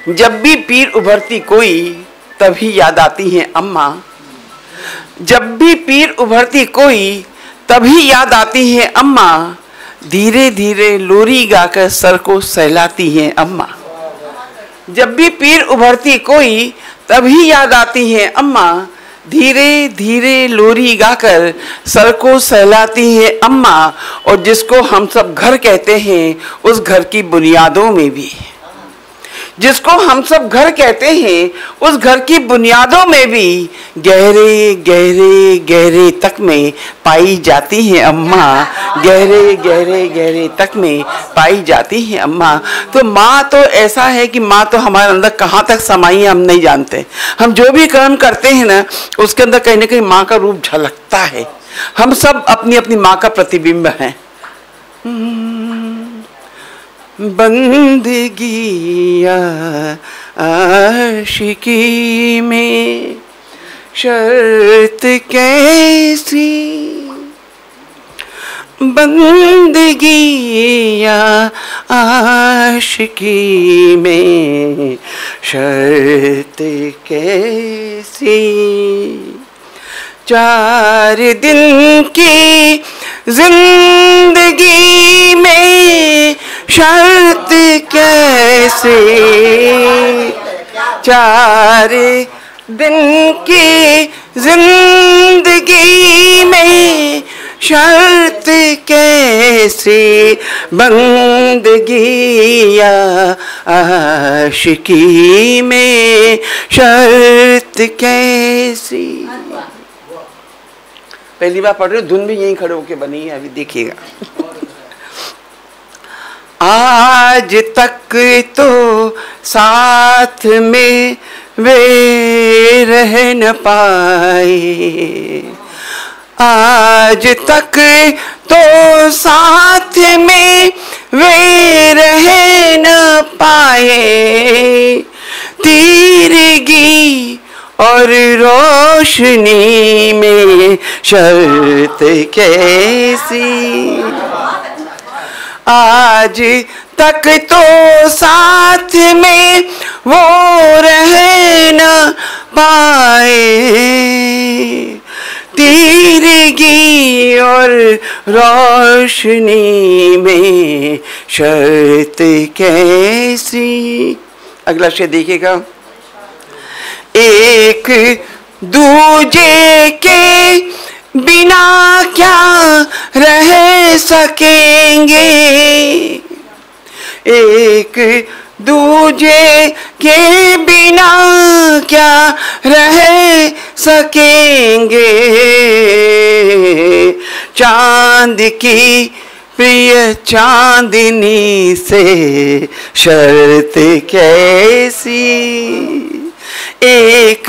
जब भी पीर उभरती कोई तभी याद आती है अम्मा। जब भी पीर उभरती कोई तभी याद आती है अम्मा। धीरे धीरे लोरी गाकर सर को सहलाती है अम्मा। जब भी पीर उभरती कोई तभी याद आती है अम्मा। धीरे धीरे लोरी गाकर सर को सहलाती है अम्मा। और जिसको हम सब घर कहते हैं उस घर की बुनियादों में भी, जिसको हम सब घर कहते हैं उस घर की बुनियादों में भी गहरे गहरे गहरे तक में पाई जाती है अम्मा। गहरे गहरे गहरे तक में पाई जाती है अम्मा। तो माँ तो ऐसा है कि माँ तो हमारे अंदर कहाँ तक समाई है हम नहीं जानते। हम जो भी कर्म करते हैं ना उसके अंदर कहीं ना कहीं माँ का रूप झलकता है। हम सब अपनी अपनी माँ का प्रतिबिंब हैं। बंदगी आशिकी में शर्त कैसी, बंदगी आशिकी में शर्त कैसी। 4 दिन की जिंदगी में शर्त कैसे, 4 दिन की जिंदगी में शर्त कैसे। बंदगी आशिकी में शर्त कैसी। पहली बार पढ़ रहे हो, धुन भी यहीं खड़े होके बनी है, अभी देखिएगा। आज तक तो साथ में वे रह न पाए, आज तक तो साथ में वे रह न पाए। तीरगी और रोशनी में शर्त कैसी। आज तक तो साथ में वो रह न पाए। तीरगी और रोशनी में शर्त कैसी। अगला शेर देखिएगा। एक दूजे के बिना क्या रह सकेंगे, एक दूजे के बिना क्या रह सकेंगे। चांद की प्रिय चांदनी से शर्त कैसी। एक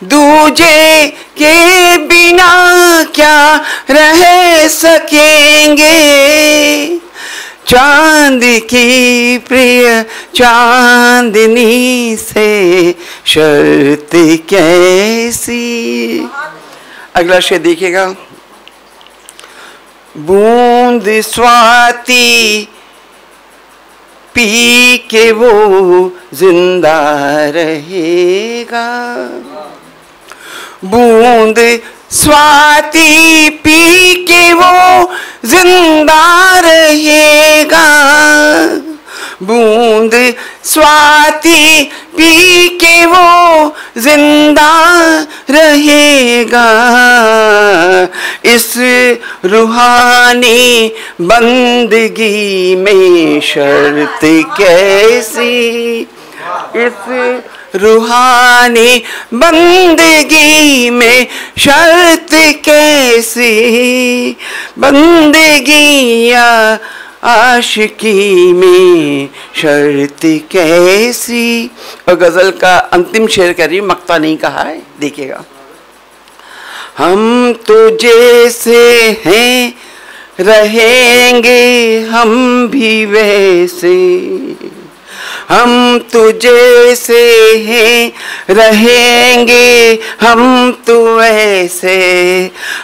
दूजे के बिना क्या रह सकेंगे। चांद की प्रिय चांदनी से शर्त कैसी। अगला शेर देखिएगा। बूंद स्वाति पी के वो जिंदा रहेगा। बूंद स्वाति पी के वो जिंदा रहेगा। बूंद स्वाति पी के वो जिंदा रहेगा। इस रूहानी बंदगी में शर्त कैसी। इस रूहानी बंदगी में शर्त कैसी। बंदगी आशिकी में शर्त कैसी। और गजल का अंतिम शेर कह रही, मक्ता नहीं कहा है, देखिएगा। हम तो जैसे हैं रहेंगे हम भी वैसे। हम तो जैसे हैं रहेंगे हम तो वैसे।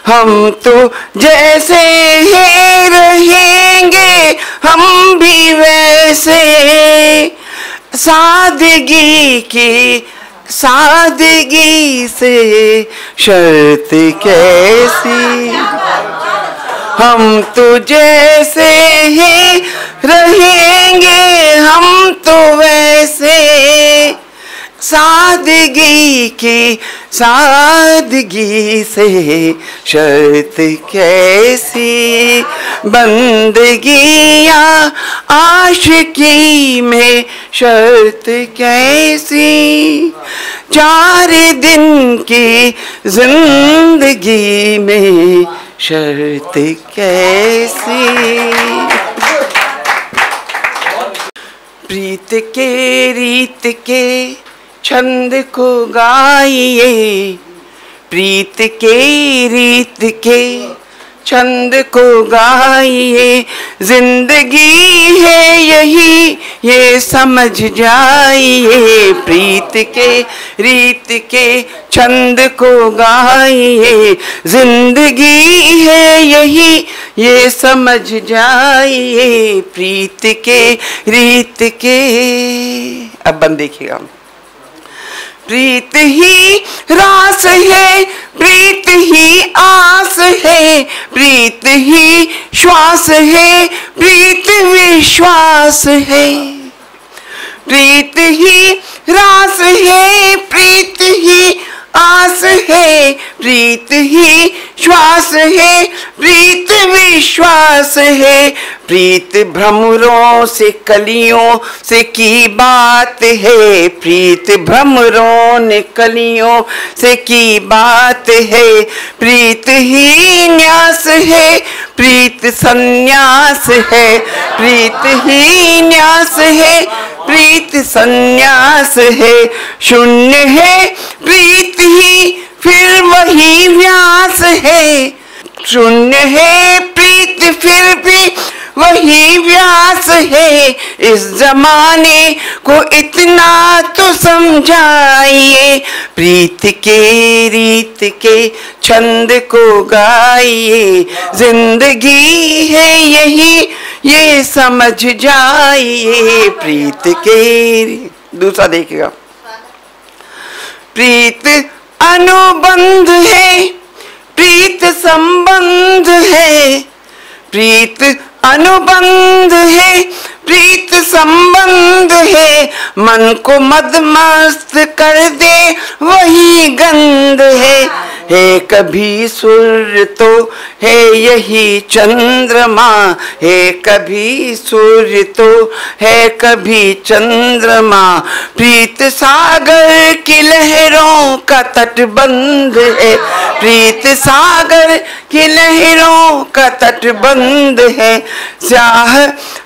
हम तो जैसे हैं रहेंगे हम भी वैसे। सादगी की सादगी से शर्त कैसी, हम तो जैसे ही रहेंगे हम तो वैसे, सादगी की सादगी से शर्त कैसी, बंदगी या आशिकी में शर्त कैसी, 4 दिन की जिंदगी में शर्त कैसी। प्रीत के रीत के छंद को गाइए, प्रीत के रीत के छंद को गाइए, जिंदगी है यही ये समझ जाइए, प्रीत के रीत के छंद को गाइए, जिंदगी है यही ये समझ जाइए, प्रीत के रीत के। अब बंद देखिएगा, प्रीत ही रास है, प्रीत ही आस है, प्रीत ही श्वास है, प्रीत विश्वास है, प्रीत ही रास है, प्रीत ही आस है, प्रीत ही श्वास है, प्रीत विश्वास है, प्रीत भ्रमरों से कलियों से की बात है, प्रीत भ्रमरों ने कलियों से की बात है, प्रीत ही न्यास है, प्रीत संन्यास है, प्रीत ही न्यास है, प्रीत संन्यास है, शून्य है प्रीत ही फिर वही व्यास है, शून्य है प्रीत फिर भी वही व्यास है, इस जमाने को इतना तो समझाइए, प्रीत के रीत के छंद को गाइए, जिंदगी है यही ये समझ जाइए, प्रीत के। दूसरा देखिएगा, प्रीत अनुबंध है, प्रीत संबंध है, प्रीत अनुबंध है, प्रीत संबंध है, मन को मदमस्त कर दे वही गंध है कभी सूर्य तो है यही चंद्रमा, है कभी सूर्य तो है कभी चंद्रमा, प्रीत सागर की लहरों का तटबंध है, प्रीत सागर की लहरों का तटबंध है, स्याह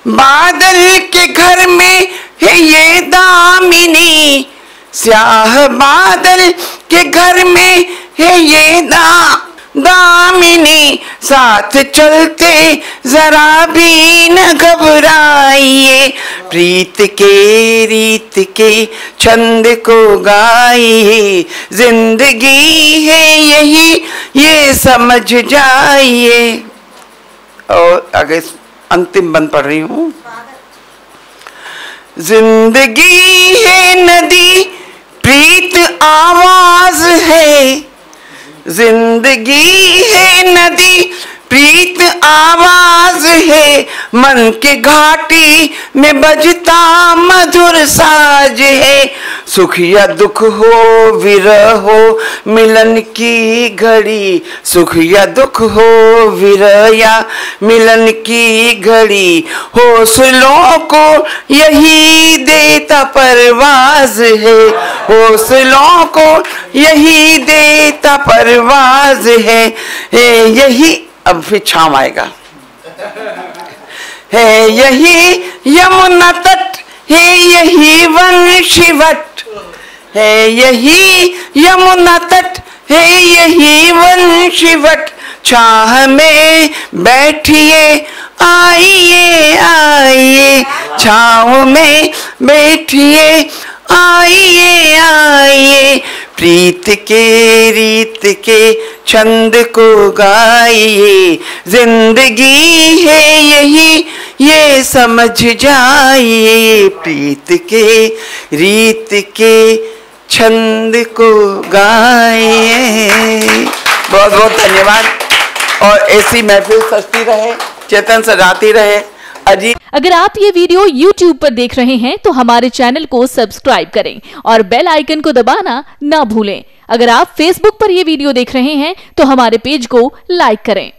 बादल के घर में है ये दामिनी, स्याह बादल के घर में है ये दामिनी, साथ चलते जरा भी न घबराइए, प्रीत के रीत के छंद को गाइए, जिंदगी है यही ये समझ जाइए। और आगे अंतिम बंद पढ़ रही हूँ, जिंदगी है नदी प्रीत आवाज है, जिंदगी है नदी प्रीत आवाज है, मन के घाटी में बजता मधुर साज है, सुख या दुख हो विरह हो मिलन की घड़ी, सुख या दुख हो विरह या मिलन की घड़ी, हौसलों को यही देता परवाज है, हौसलों को यही देता परवाज है यही। अब फिर छाम आएगा, है यही यमुना तट, है यही वंशीवट, है यही यमुना तट, है यही वंशीवट, छाह में बैठिए आइए आइए, छाँव में बैठिए आइए आइए, प्रीत के रीत के छंद को गाइए, जिंदगी है यही ये समझ जाइए प्रीत के रीत के छंद को गाइए। बहुत बहुत धन्यवाद और ऐसी महफिल सजती रहे, चेतन सजाती रहे। अगर आप ये वीडियो YouTube पर देख रहे हैं तो हमारे चैनल को सब्सक्राइब करें और बेल आइकन को दबाना ना भूलें। अगर आप Facebook पर ये वीडियो देख रहे हैं तो हमारे पेज को लाइक करें।